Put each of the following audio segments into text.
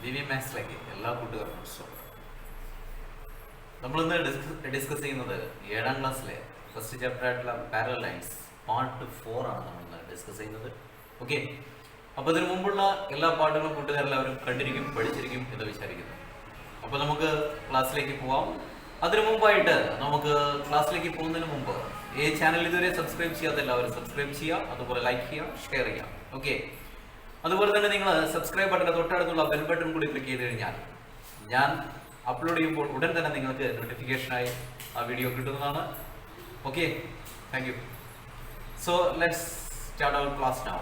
വിവി മാത്സിലേക്ക് എല്ലാ കൂട്ടുകാർക്കും സ്വാഗതം. നമ്മളിന്ന് ഡിസ്കസ് ചെയ്യുന്നത് 7ാം ക്ലാസ്സിലെ ഫസ്റ്റ് ചാപ്റ്റർ ആയിട്ടുള്ള പാരലൽ ലൈൻസ് പാർട്ട് 4 ആണ് നമ്മളിന്ന് ഡിസ്കസ് ചെയ്യുന്നത്. ഓക്കെ, അപ്പോൾ ഇതിനു മുമ്പുള്ള എല്ലാ പാട്ടുകളും കൂട്ടുകാരെല്ലാവരും കണ്ടിരിക്കും, പഠിച്ചിരിക്കും എന്ന് വിചാരിക്കുന്നു. അപ്പോൾ നമുക്ക് ക്ലാസ്സിലേക്ക് പോവാം. അതിനു മുമ്പായിട്ട് നമുക്ക് ക്ലാസ്സിലേക്ക് പോകുന്നതിന് മുമ്പ് ഈ ചാനൽ ഇതുവരെ സബ്സ്ക്രൈബ് ചെയ്യാത്ത എല്ലാവരും സബ്സ്ക്രൈബ് ചെയ്യുക, അതുപോലെ ലൈക്ക് ചെയ്യുക, ഷെയർ ചെയ്യുക. ഓക്കെ, അതുപോലെ തന്നെ നിങ്ങൾ സബ്സ്ക്രൈബ് ബട്ടൻ്റെ തൊട്ടടുത്തുള്ള ബെൽ ബട്ടൺ കൂടി ക്ലിക്ക് ചെയ്ത് കഴിഞ്ഞാൽ ഞാൻ അപ്ലോഡ് ചെയ്യുമ്പോൾ ഉടൻ തന്നെ നിങ്ങൾക്ക് നോട്ടിഫിക്കേഷനായി ആ വീഡിയോ കിട്ടുന്നതാണ്. Okay, thank you. So let's start our class now.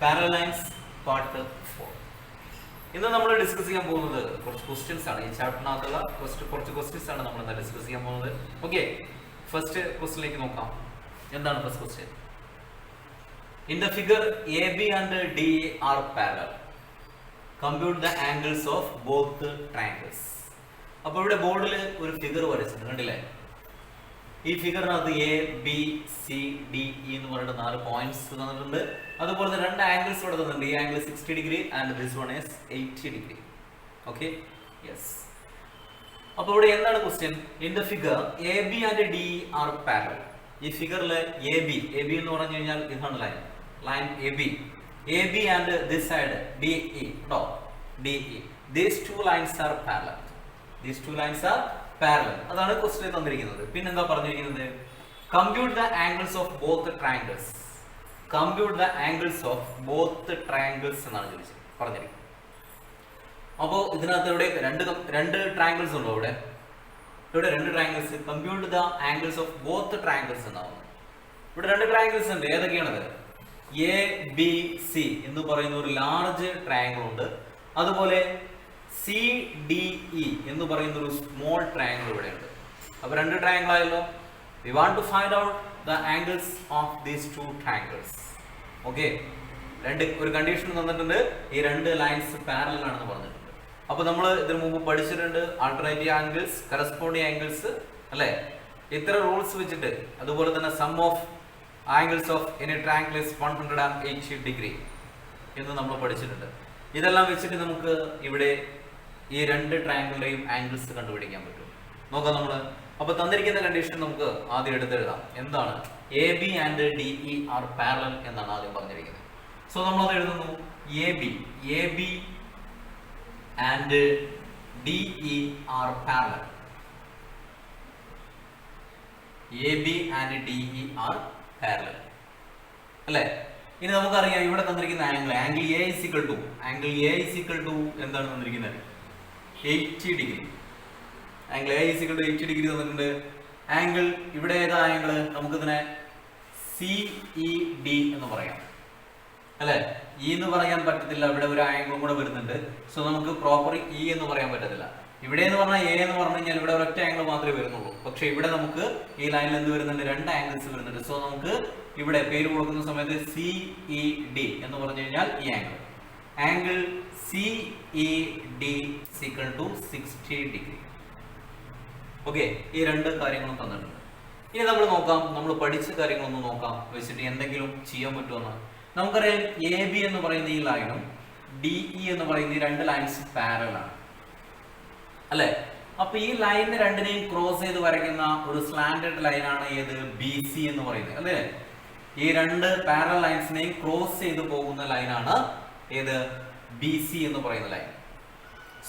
Parallel lines part 4. ഇന്ന് നമ്മൾ ഡിസ്കസ് ചെയ്യാൻ പോകുന്നത് കുറച്ച് ക്വസ്റ്റ്യൻസ് ആണ്. ഈ ചാപ്റ്ററിനകത്തുള്ള കുറച്ച് ക്വസ്റ്റ്യൻസ് ആണ് നമ്മൾ ഇന്ന് ഡിസ്കസ് ചെയ്യാൻ പോകുന്നത്. ഓക്കെ, ഫസ്റ്റ് ക്വസ്റ്റ്യനിലേക്ക് നോക്കാം. എന്താണ് first question? In the figure AB and DE are parallel. Compute the angles of both the triangles. അപ്പോൾ ഇവിടെ ബോർഡിൽ ഒരു ഫിഗർ വരച്ചിട്ടുണ്ട്, കണ്ടില്ലേ? ഈ ഫിഗറിനകത്ത് A B C D E എന്ന് പറഞ്ഞിട്ട് 4 പോയിന്റ്സ് തന്നിട്ടുണ്ട്. അതുപോലെ തന്നെ 2 ആംഗിൾസ് ഇവിടെ തന്നിട്ടുണ്ട്. ഈ angle 60 degree and this one is 80 degree. Okay, yes. അപ്പോൾ ഇവിടെ എന്താണ് question? In the figure A B and D are parallel. ഈ ഫിഗറിൽ എ ബി എന്ന് പറഞ്ഞു കഴിഞ്ഞാൽ ഇതാണ് line A B and this side D E കേട്ടോ, D E. These two lines are parallel. അതാണ് ക്വസ്റ്റ്യൻ തന്നിരിക്കുന്നത്. പിന്നെന്താ പറഞ്ഞിരിക്കുന്നത്? Compute the angles of both triangles. Compute the angles of both triangles എന്നാണ് പറഞ്ഞിരിക്കുന്നത്. അപ്പോൾ ഇതിനകത്ത് ഇവിടെ രണ്ട് ട്രയാങ്കിൾസ് ഉണ്ടോ? ഇവിടെ 2 triangles. Compute the angles of both triangles എന്നാണ്. ഇവിടെ 2 ട്രയാങ്കിൾസ് ഉണ്ട്. ഏതൊക്കെയാണത്? എ ബി സി എന്ന് പറയുന്ന ഒരു ലാർജ് ട്രയാങ്കിൾ ഉണ്ട്. അതുപോലെ സി ഡി ഇ എന്ന് പറയുന്ന ഒരു സ്മോൾ ട്രയാങ്കിൾ ഇവിടെ ഉണ്ട്. അപ്പോൾ 2 ട്രയാങ്കിൾ ആയല്ലോ. We want to find out the angles of these 2 triangles. Okay, ഒരു കണ്ടീഷൻ തന്നിട്ടുണ്ട്. ഈ 2 ലൈൻസ് പാരലൽ ആണെന്ന് പറഞ്ഞിട്ടുണ്ട്. അപ്പോൾ നമ്മൾ ഇതിനു മുമ്പ് പഠിച്ചിട്ടുണ്ട് ആൾട്ടർനേറ്റീവ് ആംഗിൾസ്, കറസ്പോണ്ടിങ് ആംഗിൾസ് അല്ലേ? ഇത്ര റൂൾസ് വെച്ചിട്ട്, അതുപോലെ തന്നെ sum of angles of any triangle is 180 degree എന്ന് നമ്മൾ പഠിച്ചിട്ടുണ്ട്. ഇതെല്ലാം വെച്ചിട്ട് നമുക്ക് ഇവിടെ ഈ 2 ട്രയാങ്കിളിന്റെയും ആംഗിൾസ് കണ്ടുപിടിക്കാൻ പറ്റും. നോക്കാം നമ്മൾ. അപ്പോൾ തന്നിരിക്കുന്ന കണ്ടീഷൻ നമുക്ക് ആദ്യം എടുത്തെഴുതാം. എന്താണ്? A B and D E R parallel എന്നാണ് ആദ്യം പറഞ്ഞിരിക്കുന്നത്. സോ നമ്മളത് എഴുതുന്നു. A B and DE are parallel. AB and DE are parallel. അല്ലേ? ഇനി നമുക്കറിയാം ഇവിടെ തന്നിരിക്കുന്ന angle A is equal to എന്താണ് തന്നിരിക്കുന്നത്? 80 degree. Angle A is equal to 80 degree തന്നിട്ടുണ്ട്. ആംഗിൾ ഇവിടെ ഏതാ ആംഗിൾ? നമുക്കിതിനെ CED എന്ന് പറയാം അല്ലെ? ഇ എന്ന് പറയാൻ പറ്റത്തില്ല, ഇവിടെ ഒരു ആംഗിളും കൂടെ വരുന്നുണ്ട്. സോ നമുക്ക് പ്രോപ്പർ ഇ എന്ന് പറയാൻ പറ്റത്തില്ല. ഇവിടെ എന്ന് പറഞ്ഞാൽ എ എന്ന് പറഞ്ഞു കഴിഞ്ഞാൽ ഇവിടെ ഒരൊറ്റ ആംഗിൾ മാത്രമേ വരുന്നുള്ളൂ. പക്ഷെ ഇവിടെ നമുക്ക് ഈ ലൈനിൽ എന്ത് വരുന്നുണ്ട്? 2 ആംഗിൾസ് വരുന്നുണ്ട്. സോ നമുക്ക് ഇവിടെ പേര് കൊടുക്കുന്ന സമയത്ത് CED എന്ന് പറഞ്ഞു കഴിഞ്ഞാൽ ഈ ആംഗിൾ CED = 60 ഡിഗ്രി. ഓക്കെ, ഈ 2 കാര്യങ്ങളും തന്നിട്ടുണ്ട്. ഇനി നമ്മൾ നോക്കാം, നമ്മൾ പഠിച്ച കാര്യങ്ങളൊന്നും നോക്കാം വെച്ചിട്ട് എന്തെങ്കിലും ചെയ്യാൻ പറ്റുമെന്ന്. നമുക്കറിയാം എ ബി എന്ന് പറയുന്ന ഈ ലൈനും ഡി ഇ എന്ന് പറയുന്ന ഈ 2 ലൈൻസ് പാരലൽ ആണ് അല്ലെ? അപ്പൊ ഈ ലൈനിന് 2നെയും ക്രോസ് ചെയ്ത് വരയ്ക്കുന്ന ഒരു സ്ലാന്റഡ് ലൈനാണ് ഏത്? ബി സി എന്ന് പറയുന്നത് അല്ലേ? ഈ 2 പാരലൽ ലൈൻസിനെയും ക്രോസ് ചെയ്ത് പോകുന്ന ലൈനാണ് ഏത്? ബി സി എന്ന് പറയുന്ന line.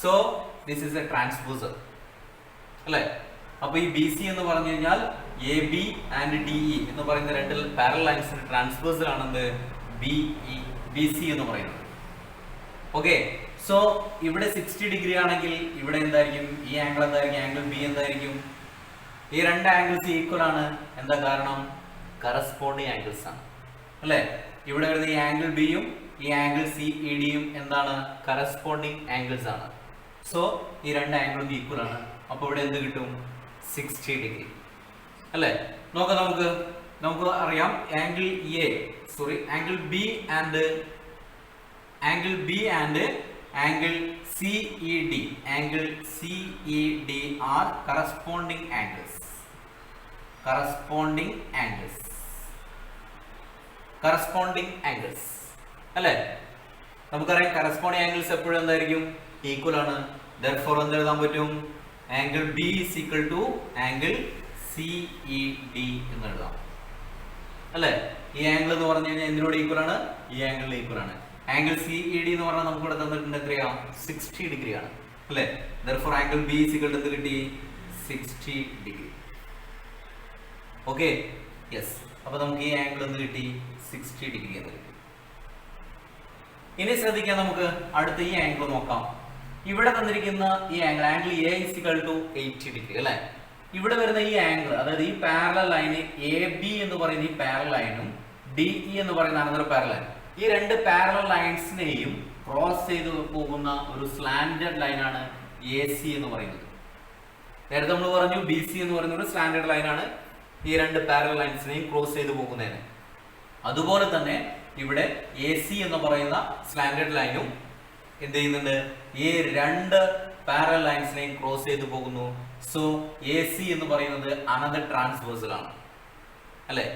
So this is a transversal അല്ലെ? അപ്പൊ ഈ ബി സി എന്ന് പറഞ്ഞു കഴിഞ്ഞാൽ A B and D E എന്ന് പറയുന്ന 2 പാരലൽ ലൈൻസിന്റെ ട്രാൻസ്പോസർ ആണെന്ത്? ബി സി എന്ന് പറയുന്നത്. ഓക്കെ, സോ ഇവിടെ 60 ഡിഗ്രി ആണെങ്കിൽ ഇവിടെ എന്തായിരിക്കും? ഈ ആംഗിൾ എന്തായിരിക്കും? ആംഗിൾ ബി എന്തായിരിക്കും? ഈ 2 ആംഗിൾസ് ഈക്വൽ ആണ്. എന്താ കാരണം? കറസ്പോണ്ടിങ് ആംഗിൾസ് ആണ് അല്ലെ? ഇവിടെ വരുന്ന ഈ ആംഗിൾ ബിയും ഈ ആംഗിൾ CED-യും എന്താണ്? കറസ്പോണ്ടിങ് ആംഗിൾസ് ആണ്. സോ ഈ 2 ആംഗിളും ഈക്വൽ ആണ്. അപ്പോൾ ഇവിടെ എന്ത് കിട്ടും? 60 ഡിഗ്രി അല്ലെ? നോക്കാം, നമുക്ക് അറിയാം angle B and angle CED are corresponding angles അല്ലേ? നമുക്കറിയാം കറസ്പോണ്ടിങ് ആംഗിൾസ് എപ്പോഴും എന്തായിരിക്കും ഈക്വൽ ആണ്. therefore എന്ത് എഴുതാൻ പറ്റും? Angle B is equal to angle C E D എന്ന് എഴുതാം അല്ലേ? ഈ ആംഗിൾ എന്ന് പറഞ്ഞു കഴിഞ്ഞാൽ എന്തിനോട് ഈക്വൽ ആണ്? ഈ ആംഗിളിന് ഈക്വൽ ആണ്. ആംഗിൾ സി ഇ ഡി എന്ന് പറഞ്ഞാൽ നമുക്ക് ഇവിടെ തന്നിട്ടുണ്ട് എത്രയാ? 60 ഡിഗ്രി ആണ് അല്ലേ? therefore angle B is equal to എന്ത് കിട്ടി? 60 ഡിഗ്രി. Okay, yes. അപ്പൊ നമുക്ക് ഈ ആംഗിൾ എന്ത് കിട്ടി? 60 ഡിഗ്രി എന്ന് കിട്ടി. ഇനി ശ്രദ്ധിക്കാം, നമുക്ക് അടുത്ത ഈ ആംഗിൾ നോക്കാം. ഇവിടെ തന്നിരിക്കുന്ന ഈ angle A is equal to 80 degree അല്ലേ? ഇവിടെ വരുന്ന ഈ ആംഗിൾ, അതായത് ഈ പാരലൽ ലൈന് എ ബി എന്ന് പറയുന്ന ഈ പാരലൽ ലൈനും ഡി ഇ എന്ന് പറയുന്ന അനദർ പാരലൽ ലൈൻ, ഈ രണ്ട് പാരലൽ ലൈൻസിനെയും ക്രോസ് ചെയ്ത് പോകുന്ന ഒരു സ്ലാന്റഡ് ലൈനാണ് എ സി എന്ന് പറയുന്നത്. നേരത്തെ നമ്മൾ പറഞ്ഞു ബി സി എന്ന് പറയുന്ന ഒരു സ്ലാന്റഡ് ലൈനാണ് ഈ രണ്ട് പാരലൽ ലൈൻസിനെയും ക്രോസ് ചെയ്ത് പോകുന്നതിന്. അതുപോലെ തന്നെ ഇവിടെ എ സി എന്ന് പറയുന്ന സ്ലാന്റഡ് ലൈനും എന്ത് ചെയ്യുന്നുണ്ട്? ഈ രണ്ട് പാരലൽ ലൈൻസിനെയും ക്രോസ് ചെയ്ത് പോകുന്നു. സോ എ സി എന്ന് പറയുന്നത് അനദർ ട്രാൻസ്വേഴ്സൽ ആണ് അല്ലെ?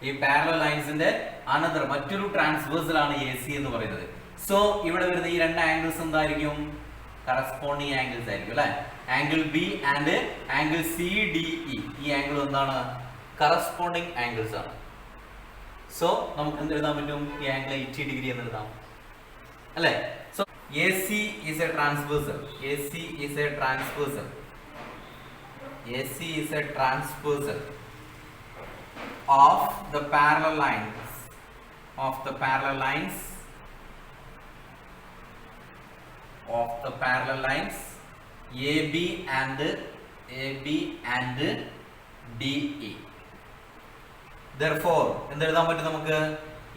ഈ പാരലൽ ലൈൻസിന്റെ അനദർ മറ്റൊരു ട്രാൻസ്വേഴ്സൽ ആണ് എ സി എന്ന് പറയുന്നത്. സോ ഇവിടെ വരുന്ന ഈ രണ്ട് ആംഗിൾസ് എന്തായിരിക്കും? കറസ്പോണ്ടിങ് ആംഗിൾസ് ആയിരിക്കും അല്ലെ? Angle B and angle C D E, ഈ ആംഗിൾ എന്താണ്? കറസ്പോണ്ടിങ് ആംഗിൾസ് ആണ്. സോ നമുക്ക് എന്ത് എഴുതാൻ പറ്റും? ഈ ആംഗിൾ 80 ഡിഗ്രി എന്ന് എഴുതാം അല്ലെ? So AC is a transversal. AC is a transversal. AC is a transversal of the parallel lines. Of the parallel lines. Of the parallel lines AB and DE. Therefore, എന്ത് എഴുതാൻ പറ്റും നമുക്ക്?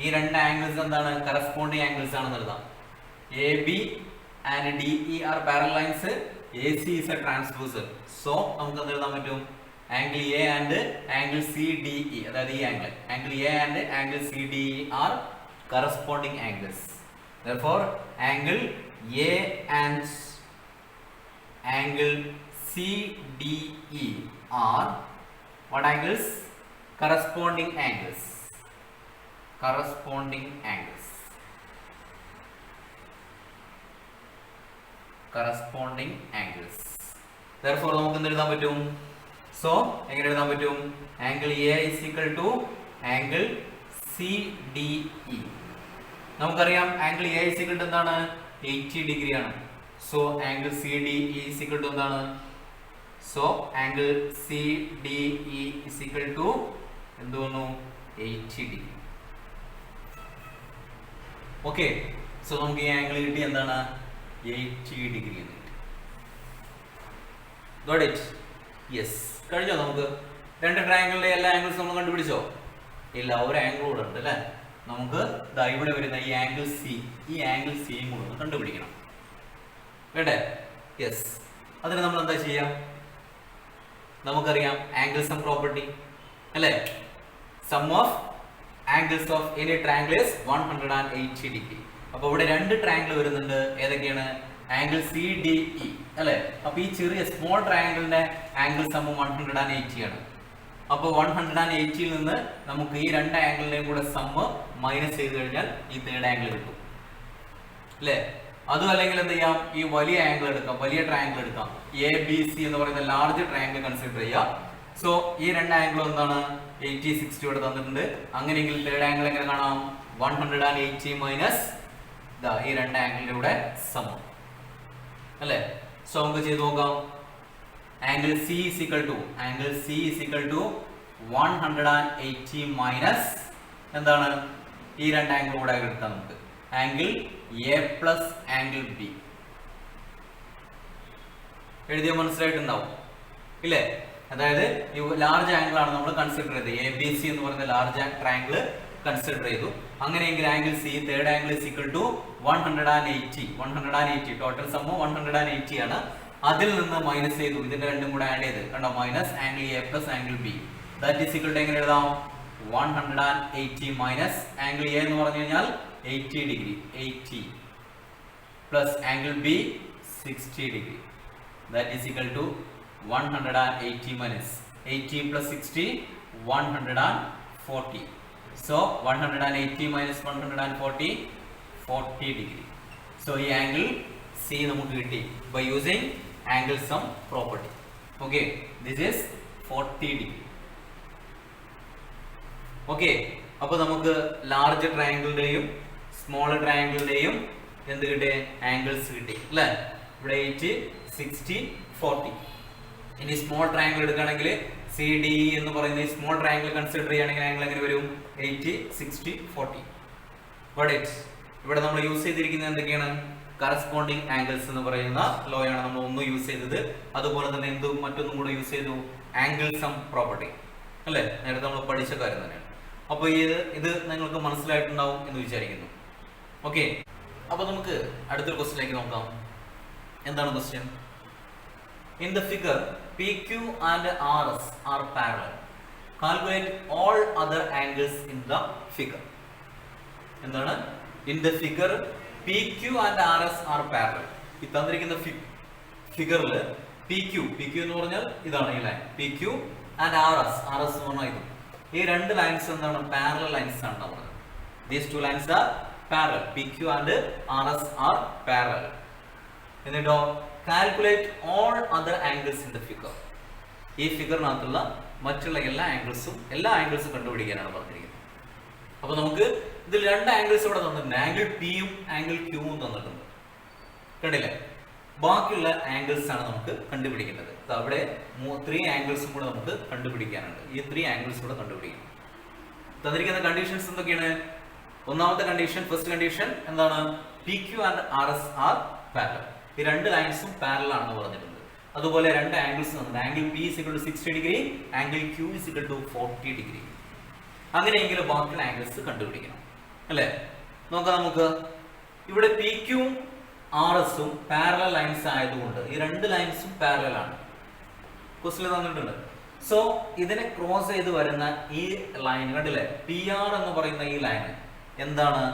ഈ രണ്ട് angles എന്താണ്? കറസ്പോണ്ടിങ് ആംഗിൾസ് ആണെന്ന് എഴുതാം. AB and DE are parallel lines. AC is a transversal. So നമുക്ക് എന്ത് എഴുതാൻ പറ്റും? Angle A and angle CDE, അതായത് ഈ angle A and angle CDE are corresponding angles. Therefore angle A and angle CDE are what angles? Corresponding angles. Corresponding angles. Corresponding angles. Therefore നമുക്ക് എന്ത് എഴുതാൻ പറ്റും? സോ എങ്ങനെ എഴുതാൻ പറ്റും? Angle A is equal to angle C D E. നമുക്കറിയാം angle A is equal to എന്താണ്? 80 degree ആണ്. So angle C D E is equal to എന്താണ്? So angle C D E is equal to എന്ത് വന്നു? 80 degree. Okay, so നമുക്ക് ഈ angle കിട്ടി എന്താണ്? 80 ഡിഗ്രി എന്ന് കിട്ടി. Got it? Yes. കഴിഞ്ഞോ? നമുക്ക് രണ്ട് ട്രയാങ്കിളിലെ എല്ലാ ആംഗിൾസും നമ്മൾ കണ്ടുപിടിച്ചോ? ഇല്ല, ഒരു ആംഗിൾ കൂടെ ഉണ്ട് അല്ലേ? നമുക്ക് ദാ ഇവിടെ വരുന്ന ഈ ആംഗിൾ സി, ഈ ആംഗിൾ സിയും കൂടെ ഒന്ന് കണ്ടുപിടിക്കണം വേണ്ടേ? യെസ്. അതിന് നമ്മൾ എന്താ ചെയ്യാം? നമുക്കറിയാം ആംഗിൾ സം പ്രോപ്പർട്ടി അല്ലേ? Sum of angles of any triangle is 180 degree. അപ്പൊ ഇവിടെ രണ്ട് ട്രയാങ്കിൾ വരുന്നുണ്ട്. ഏതൊക്കെയാണ്? ആംഗിൾ സി ഡി ഇ അല്ലെ? അപ്പൊ ഈ ചെറിയ സ്മോൾ ട്രയാങ്കിളിന്റെ ആംഗിൾ സം 180 ആണ്. അപ്പൊ 180ൽ നിന്ന് നമുക്ക് ഈ രണ്ട് ആംഗിളിന്റെയും കൂടെ സമ്മ് മൈനസ് ചെയ്ത് കഴിഞ്ഞാൽ ഈ തേർഡ് ആംഗിൾ കിട്ടും അല്ലേ? അതും അല്ലെങ്കിൽ എന്ത് ചെയ്യാം? ഈ വലിയ ആംഗിൾ എടുക്കാം, വലിയ ട്രയാങ്കിൾ എടുക്കാം. എ ബി സി എന്ന് പറയുന്ന ലാർജ് ട്രയാങ്കിൾ കൺസിഡർ ചെയ്യാം. സോ ഈ രണ്ട് ആംഗിളും എന്താണ്? 80 60 ഇവിടെ തന്നിട്ടുണ്ട്. അങ്ങനെയെങ്കിൽ തേർഡ് ആംഗിൾ എങ്ങനെ കാണാം? 180 മൈനസ് ഈ രണ്ട് ആംഗിളിന്റെ കൂടെ സമം അല്ലേ? സോ നമുക്ക് ചെയ്ത് നോക്കാം. Angle C is equal to 180 minus എന്താണ്? ഈ രണ്ട് ആംഗിൾ കൂടെ എടുത്താൽ നമുക്ക് angle A plus angle B. എഴുതിയ മനസ്സിലായിട്ടുണ്ടാവും ഇല്ലേ? അതായത് ഈ ലാർജ് ആംഗിൾ ആണ് നമ്മൾ കൺസിഡർ ചെയ്തത്. എ ബി സി എന്ന് പറയുന്ന ലാർജ് ട്രയാങ്കിൾ കൺസിഡർ ചെയ്തു. അങ്ങനെയെങ്കിൽ angle C third angle is equal to 180 total sum 180 ആണ്. അതിൽ നിന്ന് മൈനസ് ചെയ്തു, ഇതിന്റെ രണ്ടും കൂടെ ആഡ് ചെയ്ത് കണ്ടോ? Minus angle A plus angle B that is equal to എങ്ങനെ എഴുതാം? 180 മൈനസ് ആംഗിൾ എ എന്ന് പറഞ്ഞു കഴിഞ്ഞാൽ 80 degree, 80 plus angle B 60 degree that is equal to 180 minus 80 plus 60 140. So 180 minus 140 40 degree. So ഈ ആംഗിൾ സി നമുക്ക് കിട്ടി by using angle sum property. Okay, this is 40 degree. Okay, അപ്പൊ നമുക്ക് ലാർജ് ട്രയാങ്കിളിന്റെയും സ്മോൾ ട്രയാങ്കിളിന്റെയും എന്ത് കിട്ടി? ആംഗിൾസ് കിട്ടി അല്ലേ? ഇവിടെ 8, 60, 40. ഇനി സ്മോൾ ട്രയാങ്കിൾ എടുക്കുകയാണെങ്കിൽ സി ഡി എന്ന് പറയുന്ന ഈ സ്മോൾ ട്രയാങ്കിൾ കൺസിഡർ ചെയ്യുകയാണെങ്കിൽ ആംഗിൾ എങ്ങനെ വരും? 80, 60, 40. ഇവിടെ നമ്മൾ യൂസ് ചെയ്തിരിക്കുന്നത് എന്തൊക്കെയാണ്? കറസ്പോണ്ടിങ് ആംഗിൾസ് എന്ന് പറയുന്ന ലോ ആണ് നമ്മൾ ഒന്ന് യൂസ് ചെയ്തത്. അതുപോലെ തന്നെ മറ്റൊന്നും കൂടെ യൂസ് ചെയ്തു, ആംഗിൾ സം പ്രോപ്പർട്ടി അല്ലെ? നേരത്തെ നമ്മൾ പഠിച്ച കാര്യം തന്നെയാണ്. അപ്പൊ ഇത് നിങ്ങൾക്ക് മനസ്സിലായിട്ടുണ്ടാവും എന്ന് വിചാരിക്കുന്നു. ഓക്കെ, അപ്പൊ നമുക്ക് അടുത്തൊരു ക്വസ്റ്റ്യനിലേക്ക് നോക്കാം. എന്താണ് question? In the figure PQ and RS are parallel. Calculate all other angles in the figure. എന്താണ്? In the figure PQ and RS are parallel. ഈ തന്നിരിക്കുന്ന ഫിഗറിൽ PQ എന്ന് പറഞ്ഞാൽ ഇതാണ് ഈ ലൈൻ, PQ and RS എന്ന് പറഞ്ഞാൽ ഇത്. ഈ രണ്ട് ലൈൻസ് എന്താണ്? പാരലൽ ലൈൻസ് ആണ് പറഞ്ഞത്. These two lines are parallel. PQ and RS are parallel. എന്നിട്ടോ calculate all other angles in the figure. ഈ ഫിഗറിനകത്തുള്ള മറ്റുള്ള എല്ലാ ആംഗിൾസും കണ്ടുപിടിക്കാനാണ് പറഞ്ഞിരിക്കുന്നത്. അപ്പൊ നമുക്ക് ഇതിൽ രണ്ട് ആംഗിൾസ് ഇവിടെ തന്നിട്ടുണ്ട്. ആംഗിൾ പിയും ആംഗിൾ ക്യൂവും തന്നിട്ടുണ്ട്, കണ്ടില്ലേ? ബാക്കിയുള്ള ആംഗിൾസ് ആണ് നമുക്ക് കണ്ടുപിടിക്കേണ്ടത്. അവിടെ 3 ആംഗിൾസും കൂടെ നമുക്ക് കണ്ടുപിടിക്കാനുണ്ട്. ഈ 3 ആംഗിൾസ് കൂടെ കണ്ടുപിടിക്കണം. തന്നിരിക്കുന്ന കണ്ടീഷൻസ് എന്തൊക്കെയാണ്? ഒന്നാമത്തെ കണ്ടീഷൻ, ഫസ്റ്റ് കണ്ടീഷൻ എന്താണ്? PQ and RS are parallel. ഈ രണ്ട് ലൈൻസും പാരലൽ ആണെന്ന് പറഞ്ഞിട്ടുണ്ട്. അതുപോലെ രണ്ട് ആംഗിൾസ് തന്നിട്ടുണ്ട്. Angle P is equal to 60 degree, angle Q is equal to 40 degree. അങ്ങനെയെങ്കിൽ ബാക്കിയുള്ള ആംഗിൾസ് കണ്ടുപിടിക്കണം അല്ലേ? നോക്കാം നമുക്ക്. ഇവിടെ PQ ഉം RS ഉം പാരലൽ ലൈൻസ് ആയതുകൊണ്ട് ഈ രണ്ട് ലൈൻസും പാരലൽ ആണ്. ക്വസ്റ്റ്യൻ തന്നിട്ടുണ്ട്. സോ ഇതിനെ ക്രോസ് ചെയ്ത് വരുന്ന ഈ ലൈൻ കണ്ടില്ലേ? PR എന്ന് പറയുന്ന ഈ ലൈൻ എന്താണ്?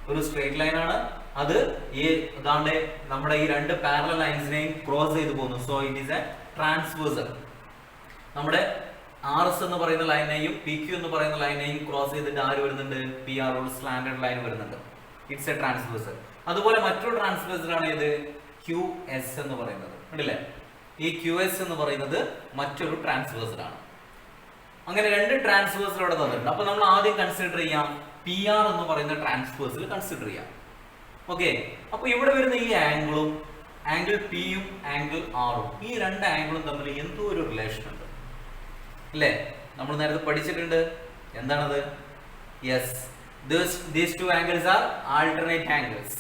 ഒരു സ്ട്രെയിറ്റ് ലൈൻ ആണ്. അത് ഈ അതാണ്ട് നമ്മുടെ ഈ രണ്ട് പാരലൽ ലൈൻസിനെയും ക്രോസ് ചെയ്ത് പോകുന്നു. So it is A transversal. നമ്മുടെ RS എന്ന് പറയുന്ന ലൈനെയും PQ എന്ന് പറയുന്ന ലൈനെയും ക്രോസ് ചെയ്തിട്ട് ആര് വരുന്നുണ്ട്? PR ഒരു സ്ലാൻഡേർഡ് ലൈൻ വരുന്നുണ്ട്. It's A transversal. അതുപോലെ മറ്റൊരു ട്രാൻസ്വേഴ്സൽ ആണ് ഇത് QS എന്ന് പറയുന്നത്, കണ്ടില്ലേ? ഈ QS എന്ന് പറയുന്നത് മറ്റൊരു ട്രാൻസ്വേഴ്സൽ ആണ്. അങ്ങനെ രണ്ട് ട്രാൻസ്വേഴ്സൽ ഇവിടെ തന്നിട്ടുണ്ട്. അപ്പൊ നമ്മൾ ആദ്യം കൺസിഡർ ചെയ്യാം PR എന്ന് പറയുന്ന ട്രാൻസ്വേഴ്സൽ കൺസിഡർ ചെയ്യാം. ഓക്കെ, അപ്പൊ ഇവിടെ വരുന്ന ഈ ആംഗിളും ആംഗിൾ പിയും ആംഗിൾ ആറും ഈ രണ്ട് ആംഗിളും തമ്മിൽ എന്തോ ഒരു റിലേഷൻ ഉണ്ട് അല്ലേ? നമ്മൾ നേരത്തെ പഠിച്ചിട്ടുണ്ട്. എന്താണത്? Yes, these two angles are alternate angles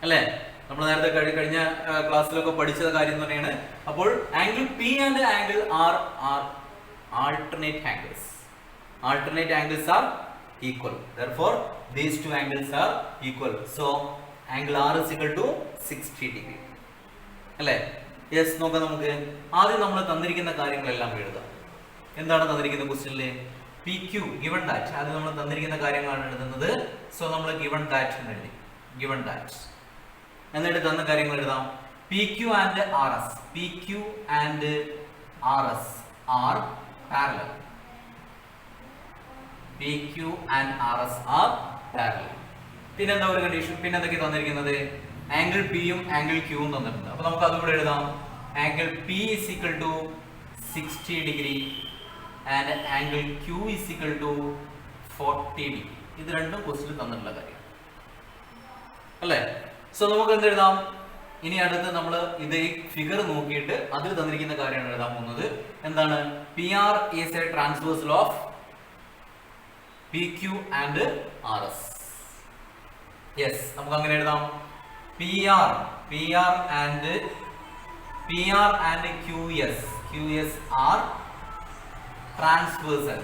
അല്ലേ? നമ്മൾ നേരത്തെ കഴിഞ്ഞ ക്ലാസ്സിലൊക്കെ പഠിച്ച കാര്യം തന്നെയാണ്. അപ്പോൾ angle P and angle R alternate angles. Alternate angles are equal. Therefore, these two angles are equal. So, angle R is equal to 60 degree. അല്ലേ? യെസ്, നോക്കാം നമുക്ക്. ആദ്യം നമ്മൾ തന്നിരിക്കുന്ന കാര്യങ്ങളെല്ലാം എഴുതാം. എന്താണ് തന്നിരിക്കുന്ന ക്വസ്റ്റ്യനിലെ? PQ given that. ആദ്യം നമ്മൾ തന്നിരിക്കുന്ന കാര്യങ്ങളാണ് എഴുതുന്നത്. സോ നമ്മൾ given that എന്ന് എഴുതി. given that. എന്നിട്ട് തന്ന കാര്യങ്ങൾ എഴുതാം. PQ and RS. PQ and RS are parallel. PQ and RS are parallel. പിന്നെ എന്താ ഒരു കണ്ടീഷൻ? പിന്നെ എന്തൊക്കെ തന്നിരിക്കുന്നത്? ആംഗിൾ പിയും ആംഗിൾ ക്യൂവും തന്നിട്ടുണ്ട്. അപ്പൊ നമുക്ക് അതുകൂടെ എഴുതാം. Angle P is equal to 60 degree and angle Q is equal to 40 degree. ഇത് രണ്ടും ക്വസ്റ്റ്യനിൽ തന്നിട്ടുള്ള കാര്യം അല്ലേ? സോ നമുക്ക് എന്ത് എഴുതാം? ഇനി അടുത്ത് നമ്മൾ ഇത് ഈ ഫിഗർ നോക്കിയിട്ട് അതിൽ തന്നിരിക്കുന്ന കാര്യമാണ് എഴുതാൻ പോകുന്നത്. എന്താണ്? PR is a transversal of PQ and RS. Yes, നമുക്ക് അങ്ങനെ എഴുതാം. PR and QS are transversal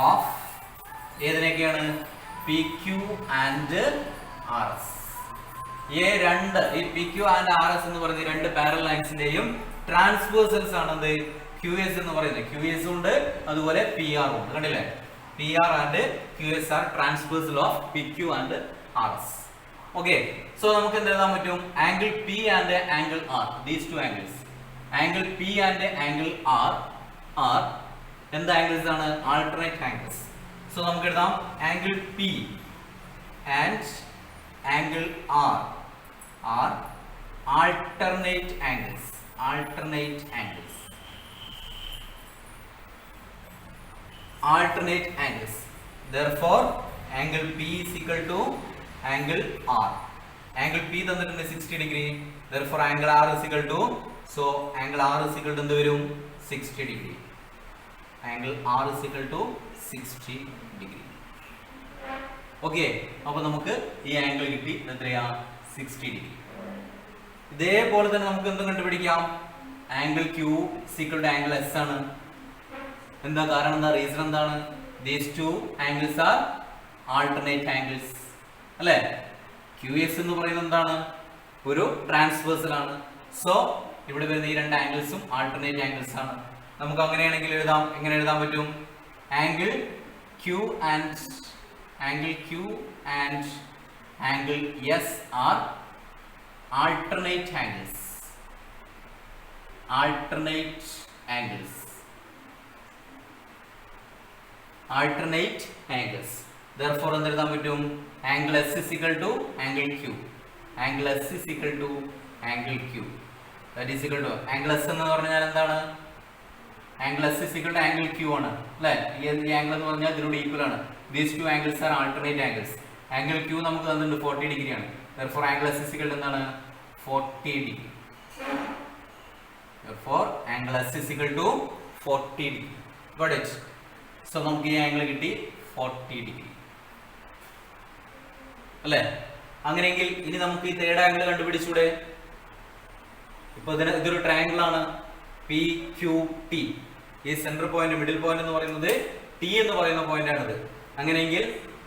of ഏതിനൊക്കെയാണ്? PQ and RS. ഈ PQ and RS എന്ന് പറയുന്ന രണ്ട് പാരലൽ ലൈൻസിന്റെയും ട്രാൻസ്വേഴ്സൽസ് ആണെന്ത്? QS എന്ന് പറയുന്നത്. QS ഉണ്ട്, അതുപോലെ PR ഉണ്ട്, കണ്ടില്ലേ? PR and QS are transversal of PQ and RS. Okay, so നമുക്ക് എന്ത് എഴുതാൻ പറ്റും? Angle P and angle R, these two angles. Angle P and angle R എന്ത് ആംഗിൾസ് ആണ്? alternate angles. സോ നമുക്ക് എഴുതാം angle P and angle R R alternate angles. Therefore angle P is equal to angle R. Angle P തന്നിട്ടുണ്ട് 60 degree. Therefore angle R is equal to, so angle R is equal to എന്ത് വരും 60 degree. Angle R is equal to 60 degree. Okay, അപ്പോൾ നമുക്ക് ഈ angle കിട്ടി എത്രയാ 60 degree. ഇതേപോലെ തന്നെ നമുക്ക് എന്ത് കണ്ടുപിടിക്കാം, angle Q equal to angle S ആണ്. എന്താ കാരണം, എന്താ റീസൺ എന്താണ്? These two angles are alternate angles അല്ലേ. QS എന്ന് പറയുന്നത് എന്താണ്, ഒരു ട്രാൻസ്വേഴ്സൽ ആണ്. സോ ഇവിടെ വരുന്ന ഈ രണ്ട് ആംഗിൾസും ആൾട്ടർനേറ്റ് ആംഗിൾസ് ആണ്. നമുക്ക് അങ്ങനെയാണെങ്കിൽ എഴുതാം, എങ്ങനെ എഴുതാൻ പറ്റും, angle Q and angle S are alternate angles. Therefore എന്ത് എഴുതാൻ പറ്റും, angle S is equal to angle Q. Angle S is equal to angle Q. That is equal to angle S എന്ന് പറഞ്ഞാൽ എന്താണ്, angle S is equal to angle Q ആണ് അല്ലേ. ഈ angle എന്ന് പറഞ്ഞാൽ ഇതിനോട് ഈക്വൽ ആണ്. These two angles are alternate angles. Angle Q നമുക്ക് തന്നിട്ടുണ്ട് 40 ഡിഗ്രി ആണ്. Therefore angle S is equal to എന്താണ് 40 degree. Therefore angle S is equal to 40 degree. Got it? So നമുക്ക് ഈ ആംഗിൾ കിട്ടി 40 degree അല്ലേ. അങ്ങനെയെങ്കിൽ ഇനി നമുക്ക് ഈ തേർഡ് ആംഗിൾ കണ്ടുപിടിച്ചൂടെ. ഇപ്പൊ ഇതൊരു ട്രയാംഗിൾ ആണ് PQT. ഈ സെന്റർ പോയിന്റ്, മിഡിൽ പോയിന്റ് എന്ന് പറയുന്നത് T എന്ന് പറയുന്ന പോയിന്റ് ആണിത്. അങ്ങനെയെങ്കിൽ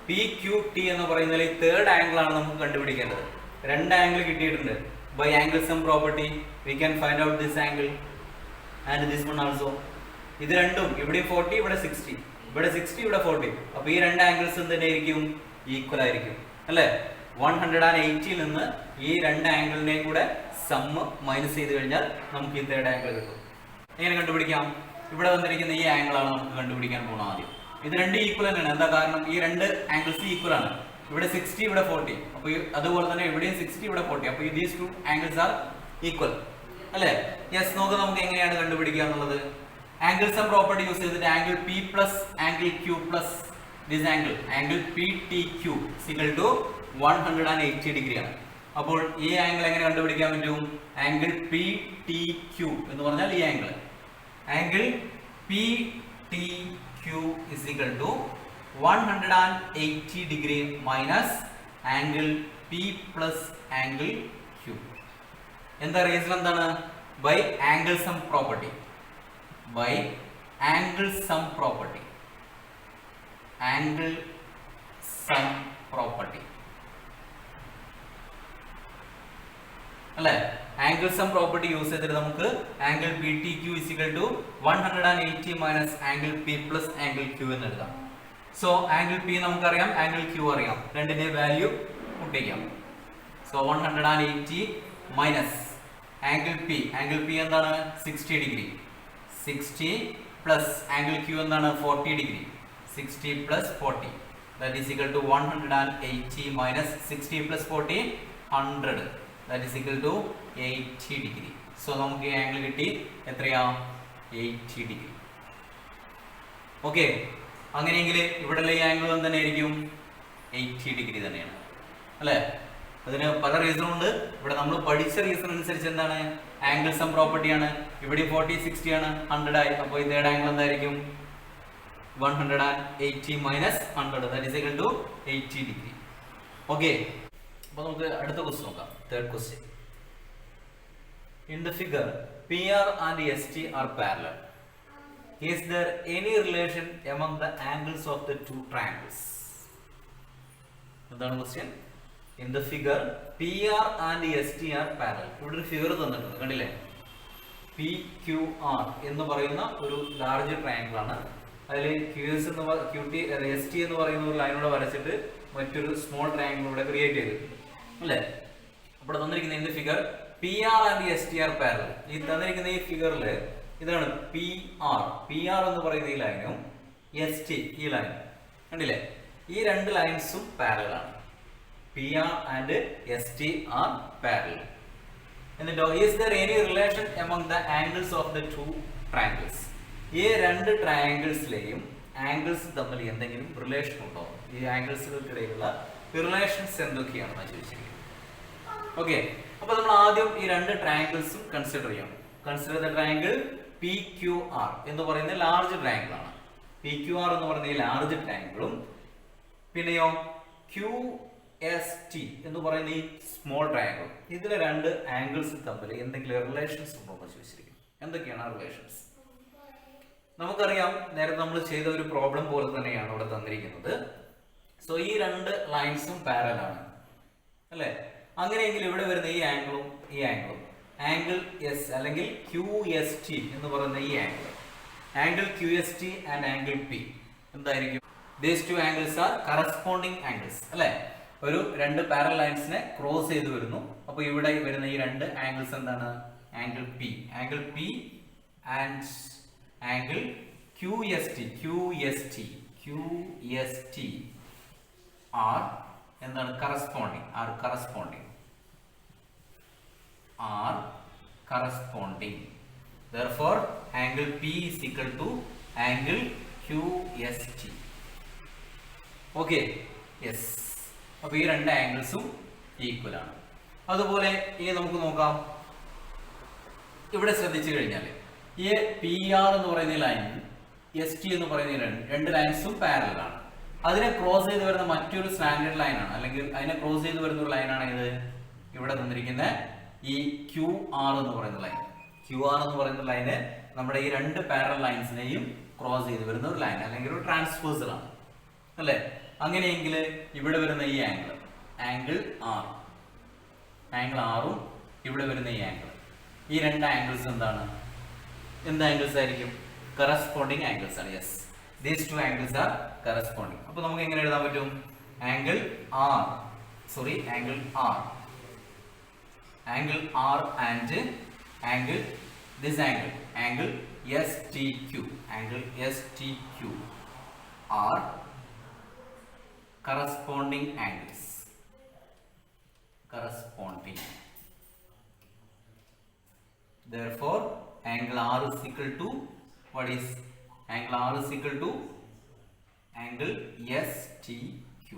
PQT എന്ന് പറയുന്നതിൽ ഈ തേർഡ് ആംഗിൾ ആണ് നമുക്ക് കണ്ടുപിടിക്കേണ്ടത്. രണ്ട് ആംഗിൾ കിട്ടിയിട്ടുണ്ട്. By angle sum property we can find out this angle and this one also. ഇത് രണ്ടും ഇവിടെ 40 ഇവിടെ 60, ഇവിടെ 60 ഇവിടെ 40. അപ്പോൾ ഈ രണ്ട് ആംഗിൾസ് എന്തായിരിക്കും, ഈക്വൽ ആയിരിക്കും അല്ലേ. 180 ൽ നിന്ന് ഈ രണ്ട് ആംഗിളിനെയും കൂടെ സം മൈനസ് ചെയ്ത് കഴിഞ്ഞാൽ നമുക്ക് ഈ തേർഡ് ആംഗിൾ കിട്ടും. എങ്ങനെ കണ്ടുപിടിക്കാം, ഇവിടെ വന്നിരിക്കുന്ന ഈ ആംഗിൾ ആണ് നമുക്ക് കണ്ടുപിടിക്കാൻ പോകുന്നത് ആദ്യം. ഇത് രണ്ട് ഈക്വൽ തന്നെയാണ്. എന്താ കാരണം, ഈ രണ്ട് ആംഗിൾസ് ഈക്വൽ ആണ്. ഇവിടെ 60 ഇവിടെ 40, അപ്പോൾ അതുപോലെ തന്നെ ഇവിടെയും 60 ഇവിടെ 40. അപ്പോൾ these two angles are equal അല്ലേ. യെസ്, നോക്കാം നമുക്ക് എങ്ങനെയാണ് കണ്ടുപിടിക്കുക എന്നുള്ളത്. ആംഗിൾ സം പ്രോപ്പർട്ടി യൂസ് ചെയ്തിട്ട് angle P plus angle Q plus this angle PTQ equal to 180 degree ആണ്. അപ്പോൾ ഈ ആംഗിൾ എങ്ങനെ കണ്ടുപിടിക്കാൻ പറ്റും, ആംഗിൾ PTQ എന്ന് പറഞ്ഞാൽ ഈ angle PTQ is equal to 180 degree minus angle P plus angle Q. എന്താ റീസൺ എന്താണ്, by angle sum property. Angle sum property അല്ലേ. ആംഗിൾ സം പ്രോപ്പർട്ടി യൂസ് ചെയ്തിട്ട് നമുക്ക് angle PTQ is equal to 180 minus angle P plus angle Q എന്ന് എഴുതാം. So angle P നമുക്കറിയാം, angle Q അറിയാം, രണ്ടിന്റെ വാല്യൂ കൂട്ടിക്കാം. സോ 180 മൈനസ് ആംഗിൾ P എന്താണ് 60 ഡിഗ്രി, 60 പ്ലസ് ആംഗിൾ Q എന്താണ് 40 degree, 60 plus 40 that is equal to 180 minus 60 plus 40 100 that is equal to 80 degree. So നമുക്ക് ഈ ആംഗിൾ കിട്ടി എത്രയാ 80 ഡിഗ്രി. ഓക്കെ, അങ്ങനെയെങ്കിൽ ഇവിടെയുള്ള ഈ ആംഗിൾ തന്നെ ആയിരിക്കും 80 ഡിഗ്രി തന്നെയാണ് അല്ലേ. അതിന് പല റീസൺ ഉണ്ട്. ഇവിടെ നമ്മൾ പഠിച്ച റീസൺ അനുസരിച്ച് എന്താണ്, ആംഗിൾ സം പ്രോപ്പർട്ടി ആണ്. ഇവിടെ 40 60 ആണ്, 100 ആയി. അപ്പോൾ ഈ തേർഡ് ആംഗിൾ എന്തായിരിക്കും 180 minus 100 that is equal to 80 degree. Okay, അപ്പോൾ നമുക്ക് അടുത്ത ക്വസ്റ്റ്യൻ നോക്കാം. Third question. In the figure PR and ST are parallel. Is there any relation among the angles of the two triangles? എന്താണ് question? In the figure PR and ST are parallel. ഇവിടെ ഒരു figure തന്നിട്ടുണ്ട്, കണ്ടില്ലേ. PQR എന്ന് പറയുന്ന ഒരു large triangle ആണ്. അതിൽ QS എന്ന് ST എന്ന് പറയുന്ന ഒരു ലൈനൂടെ വരച്ചിട്ട് മറ്റൊരു സ്മോൾ ട്രയാങ്കിൾ ഇവിടെ ക്രിയേറ്റ് ചെയ്തിട്ടുണ്ട് അല്ലേ. അപ്പോൾ തന്നിരിക്കുന്ന ഈ figure PR and ST are parallel. ഈ തന്നിരിക്കുന്ന ഈ ഫിഗറിൽ ഇതാണ് PR എന്ന് പറയുന്ന ഈ ലൈനും ST ഈ ലൈനും. കണ്ടില്ലേ, ഈ രണ്ട് ലൈൻസും പാരലൽ ആണ്. PR and ST are parallel. എന്നിട്ടോ is there any relation among the angles of the two triangles? ഈ രണ്ട് ട്രയാങ്കിൾസിലെയും ആംഗിൾസ് തമ്മിൽ എന്തെങ്കിലും റിലേഷൻ ഉണ്ടോ? ഈ ആംഗിൾസുകൾക്കിടയിലുള്ള റിലേഷൻസ് എന്തൊക്കെയാണെന്ന് ചോദിച്ചിരിക്കുന്നത്. ഓക്കെ, അപ്പൊ നമ്മൾ ആദ്യം ഈ രണ്ട് ട്രയാങ്കിൾസും കൺസിഡർ ചെയ്യണം. കൺസിഡർ ദ ട്രയാങ്കിൾ PQR എന്ന് പറയുന്ന ലാർജ് ട്രയാങ്കിൾ ആണ്. PQR എന്ന് പറയുന്ന ഈ ലാർജ് ട്രയാങ്കിളും പിന്നെയോ QST എന്ന് പറയുന്ന ഈ സ്മോൾ ട്രയാങ്കിൾ, ഇതിലെ രണ്ട് ആംഗിൾസ് തമ്മിൽ എന്തെങ്കിലും റിലേഷൻസ് ഉണ്ടോ എന്ന് ചോദിച്ചിരിക്കുന്നു. എന്തൊക്കെയാണ് ആ റിലേഷൻസ്? നമുക്കറിയാം, നേരത്തെ നമ്മൾ ചെയ്ത ഒരു പ്രോബ്ലം പോലെ തന്നെയാണ് ഇവിടെ തന്നിരിക്കുന്നത്. സോ ഈ രണ്ട് ലൈൻസും പാരലൽ ആണ് അല്ലെ? അങ്ങനെയെങ്കിൽ ഇവിടെ വരുന്ന ഈ ആംഗിളും ഈ ആംഗിളും ആംഗിൾ എസ് അല്ലെങ്കിൽ QST എന്ന് പറയുന്ന ഈ angle QST and angle P എന്തായിരിക്കും? These two angles are corresponding angles അല്ലെ? ഒരു രണ്ട് പാരലൽ ലൈൻസിനെ ക്രോസ് ചെയ്ത് വരുന്നു. അപ്പോൾ ഇവിടെ വരുന്ന ഈ രണ്ട് ആംഗിൾസ് എന്താണ്? Angle P and angle QST are എന്താണ്? corresponding. Therefore angle P is equal to angle QST. Okay, yes. അപ്പൊ ഈ രണ്ട് ആംഗിൾസും ഈക്വൽ ആണ്. അതുപോലെ ഇനി നമുക്ക് നോക്കാം, ഇവിടെ ശ്രദ്ധിച്ചു കഴിഞ്ഞാൽ ഈ PR എന്ന് പറയുന്ന ലൈൻ ST എന്ന് പറയുന്ന രണ്ട് ലൈൻസും പാരലൽ ആണ്. അതിനെ ക്രോസ് ചെയ്ത് വരുന്ന മറ്റൊരു സ്റ്റാൻഡേർഡ് ലൈൻ ആണ്, അല്ലെങ്കിൽ അതിനെ ക്രോസ് ചെയ്ത് വരുന്ന ഒരു ലൈനാണ് ഇത് ഇവിടെ തന്നിരിക്കുന്ന ഈ QR എന്ന് പറയുന്ന ലൈൻ. QR എന്ന് പറയുന്ന ലൈന് നമ്മുടെ ഈ രണ്ട് പാരലൽ ലൈൻസിനെയും ക്രോസ് ചെയ്ത് വരുന്ന ഒരു ലൈൻ അല്ലെങ്കിൽ ഒരു ട്രാൻസ്വേഴ്സൽ ആണ് അല്ലേ? അങ്ങനെയെങ്കിൽ ഇവിടെ വരുന്ന ഈ ആംഗിൾ ആറും ഇവിടെ വരുന്ന ഈ രണ്ട് ആംഗിൾസ് എന്താണ്? എന്ത് ആംഗിൾസ് ആയിരിക്കും? കറസ്പോണ്ടിങ് ആംഗിൾസ് ആണ്. Yes, these two angles R corresponding. അപ്പൊ നമുക്ക് എങ്ങനെ എഴുതാൻ പറ്റും? Angle R and angle STQ are corresponding angles. Therefore angle R is equal to what is? Angle R is equal to angle STQ.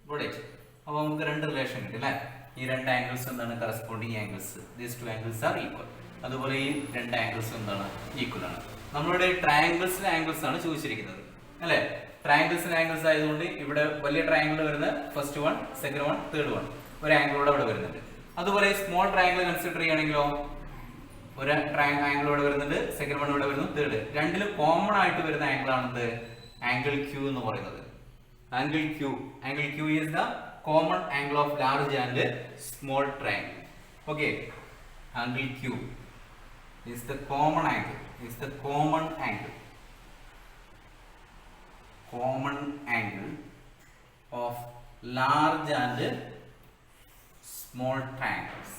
Got it? അപ്പോൾ നമുക്ക് രണ്ട് relation കിട്ടി അല്ലേ? ഈ രണ്ട് ആംഗിൾസ് എന്താണ്? Corresponding angles. These two angles are equal. അതുപോലെ ഈ രണ്ട് ആംഗിൾസ് എന്താണ്? ഈക്വൽ ആണ്. നമ്മളുടെ ട്രയാംഗിൾസിലെ ആംഗിൾസ് ആണ് ചോദിച്ചിരിക്കുന്നത് അല്ലേ? ട്രയാംഗിൾസിലെ ആംഗിൾസ് ആയതുകൊണ്ട് ഇവിടെ വലിയ ട്രയാംഗിൾ വരുന്ന first one, second one, third one, ഒരു ആംഗിളോടെ ഇവിടെ വരുന്നുണ്ട്. അതുപോലെ സ്മോൾ ട്രയാംഗിൾ കൺസിഡർ ചെയ്യുകയാണെങ്കിലോ ഒരു ആംഗിൾ ഇവിടെ വരുന്നുണ്ട്, സെക്കൻഡ് വൺ ഇവിടെ വരുന്നു, തേർഡ്. രണ്ടിലും കോമൺ ആയിട്ട് വരുന്ന ആംഗിൾ ആണെന്ത്? ആംഗിൾ Q എന്ന് പറയുന്നത്. Angle Q is the common angle of large and small triangle. Okay, angle Q is the common angle. Common angle of large and small triangles.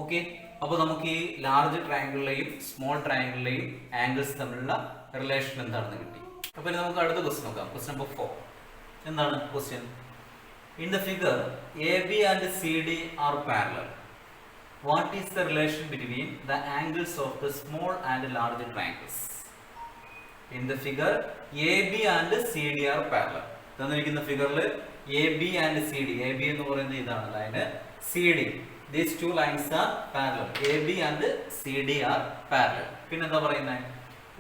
Okay, അപ്പോൾ നമുക്ക് ഈ large ട്രയാംഗിളിലെയും small ട്രയാംഗിളിലെയും angles തമ്മിലുള്ള relation എന്താണെന്ന് കിട്ടി. അപ്പോൾ ഇനി നമുക്ക് അടുത്ത ക്വസ്റ്റ്യൻ നോക്കാം. Question number 4. എന്താണ് question? In the figure AB and CD are parallel. What is the relation between the angles of the small and large triangles? In the figure AB and CD are parallel. തന്നിരിക്കുന്ന ഫിഗറിൽ AB and CD, AB എന്ന് പറയുന്നത് ഇതാണ് line, CD, these two lines are parallel. AB and CD are parallel. പിന്നെ എന്താ പറയുന്നത്?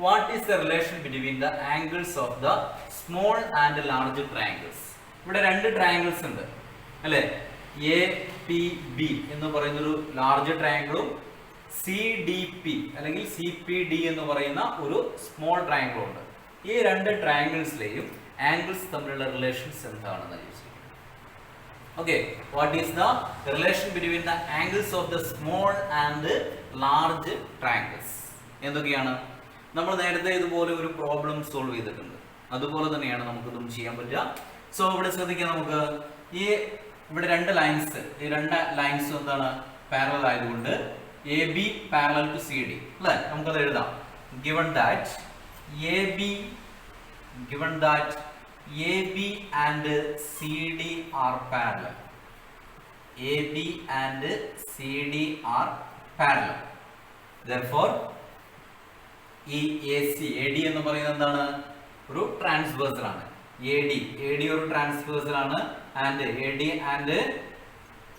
What is the relation between the angles of the small and large triangles? ഇവിടെ രണ്ട് ട്രയാംഗിൾസ് ഉണ്ട് അല്ലേ? APB എന്ന് പറയുന്ന ഒരു ലാർജ് ട്രയാംഗിളും CDP അല്ലെങ്കിൽ CPD എന്ന് പറയുന്ന ഒരു സ്മോൾ ട്രയാംഗിളും ഉണ്ട്. ഈ രണ്ട് ട്രയാംഗിൾസിലെയും ആംഗിൾസ് തമ്മിലുള്ള റിലേഷൻസ് എന്താണെന്ന് ചോദിച്ചു. Okay, what is the relation between the angles of the small and large triangles? എന്തൊക്കെയാണ്? നമ്മൾ നേരത്തെ ഇതുപോലെ ഒരു പ്രോബ്ലം സോൾവ് ചെയ്തിട്ടുണ്ട്, അതുപോലെ തന്നെയാണ് നമുക്കിതും ചെയ്യാൻ പറ്റുക. സോ ഇവിടെ ശ്രദ്ധിക്കാം, നമുക്ക് ഈ ഇവിടെ രണ്ട് ലൈൻസ്, ഈ രണ്ട് ലൈൻസും എന്താണ്? പാരലൽ ആയതുകൊണ്ട് A B parallel to C D അല്ലേ, നമുക്കത് എഴുതാം. given that AB and CD are parallel. AB and CD are parallel. Therefore, ഈ AD എന്ന് പറയുന്നത് എന്താണ്? ഒരു ട്രാൻസ്വേഴ്സൽ ആണ്. AD ഒരു ട്രാൻസ്വേഴ്സൽ ആണ്. ആൻഡ് AD ആൻഡ്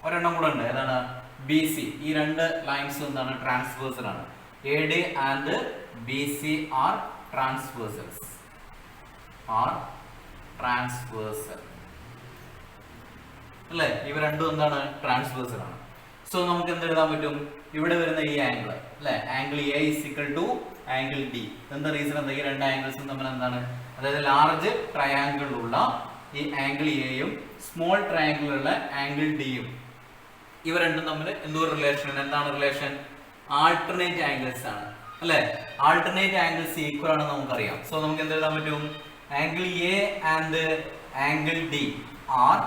ഒരെണ്ണം കൂടെ ഉണ്ട്, ഏതാണ്? BC. ഈ രണ്ട് ലൈൻസ് എന്താണ്? ട്രാൻസ്വേഴ്സൽ ആണ്. AD and BC are transversals. അല്ലേ? ഇവ രണ്ടും എന്താണ്? ട്രാൻസ്വേഴ്സൽ ആണ്. സോ നമുക്ക് എന്ത് എഴുതാൻ പറ്റും? ഇവിടെ വരുന്ന ഈ ആംഗിൾ അല്ലെ, angle A is equal to angle D. എന്താ റീസൺ? എന്താ? ഈ രണ്ട് ആംഗിൾസും തമ്മിൽ എന്താണ്? അതായത് ലാർജ് ട്രയാങ്കിളിലുള്ള ഈ ആംഗിൾ എയും സ്മോൾ ട്രയാങ്കിളിലുള്ള ആംഗിൾ ഡിയും ഇവ രണ്ടും തമ്മിൽ എന്തോ റിലേഷൻ? എന്താണ് റിലേഷൻ? ആൾട്ടർനേറ്റ് ആംഗിൾസ് ആണ് അല്ലെ. ആൾട്ടർനേറ്റ് ആംഗിൾസ് ഈക്വൽ ആണെന്ന് നമുക്കറിയാം. സോ നമുക്ക് എന്ത് എഴുതാൻ പറ്റും? Angle A and angle D are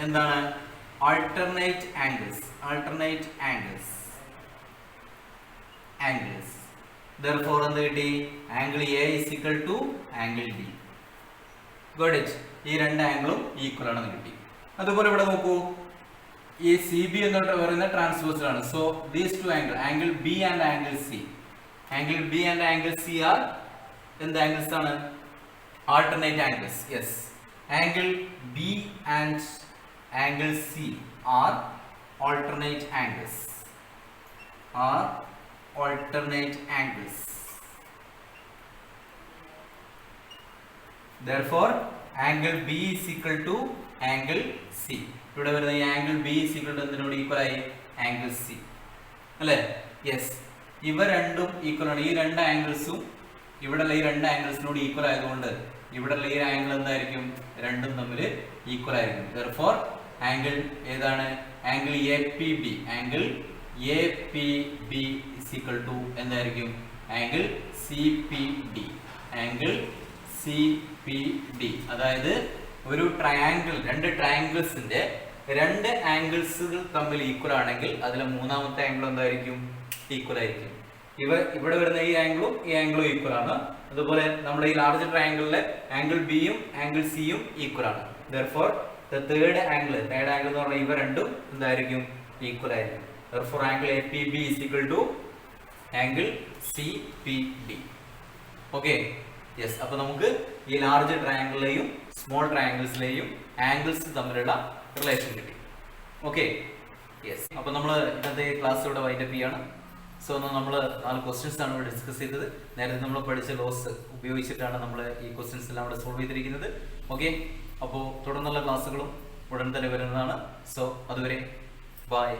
എന്താണ്? alternate angles. Therefore എന്ത് കിട്ടി? angle A is equal to angle D. Got it? ഈ രണ്ട് ആംഗിളും ഈക്വൽ ആണെന്ന് കിട്ടി. അതുപോലെ ഇവിടെ നോക്കൂ, ഈ CB എന്ന് പറയുന്ന ട്രാൻസ്വേഴ്സൽ ആണ്. So these two angle B and angle C are എന്ത് ആംഗിൾസ് ആണ്? alternate angles. Yes, angle B and angle C are alternate angles. Therefore angle B is equal to angle C. ഇവിടെ വരുന്ന ഈ angle B is equal to എന്തിനോട് equal ആയി? Angle C അല്ലേ? Yes, ഇവ രണ്ടും ഈക്വൽ ആണ്. ഈ രണ്ട് ആംഗിൾസും ഇവിടെയുള്ള ഈ രണ്ട് ആംഗിൾസിനോട് ഈക്വൽ ആയതുകൊണ്ട് ഇവിടെയുള്ള ഈ ആംഗിൾ എന്തായിരിക്കും? രണ്ടും തമ്മിൽ ഈക്വൽ ആയിരിക്കും. Therefore ആംഗിൾ ഏതാണ്? Angle APB is equal to എന്തായിരിക്കും? Angle CPD. അതായത് ഒരു ട്രയാങ്കിൾ, രണ്ട് ട്രയാങ്കിൾസിന്റെ രണ്ട് ആംഗിൾസുകൾ തമ്മിൽ ഈക്വൽ ആണെങ്കിൽ അതിലെ മൂന്നാമത്തെ ആംഗിൾ എന്തായിരിക്കും? ഈക്വൽ ആയിരിക്കും. ഇവിടെ വരുന്ന ഈ ആംഗിളും ഈ ആംഗിളും ഈക്വൽ ആണ്. അതുപോലെ നമ്മുടെ ഈ ലാർജ് ട്രയാങ്കിളിലെ ആംഗിൾ ബിയും ആംഗിൾ സിയും ഈക്വൽ ആണ്. Therefore the third angle എന്ന് പറഞ്ഞാൽ ഇവ രണ്ടും എന്തായിരിക്കും? ഈക്വൽ ആയിരിക്കും. Therefore angle APB is equal to angle CPD. Okay, yes. അപ്പോൾ നമുക്ക് ഈ ലാർജ് ട്രയാങ്കിളിലെയും സ്മോൾ ട്രയാങ്കിൾസിലെയും ആംഗിൾസ് തമ്മിലുള്ള റിലേഷൻ കിട്ടി. Okay, yes. അപ്പോൾ നമ്മൾ ഇന്നത്തെ ക്ലാസ് ഇവിടെ വൈൻഡപ്പ് ചെയ്യാണ്. സോ നമ്മൾ 4 ക്വസ്റ്റ്യൻസ് ആണ് ഇവിടെ ഡിസ്കസ് ചെയ്തത്. നേരത്തെ നമ്മൾ പഠിച്ച ലോസ് ഉപയോഗിച്ചിട്ടാണ് നമ്മൾ ഈ ക്വസ്റ്റ്യൻസ് എല്ലാം ഇവിടെ സോൾവ് ചെയ്തിരിക്കുന്നത്. ഓക്കെ, അപ്പോൾ തുടർന്നുള്ള ക്ലാസ്സുകളും ഉടൻ തന്നെ വരുന്നതാണ്. സോ അതുവരെ ബൈ.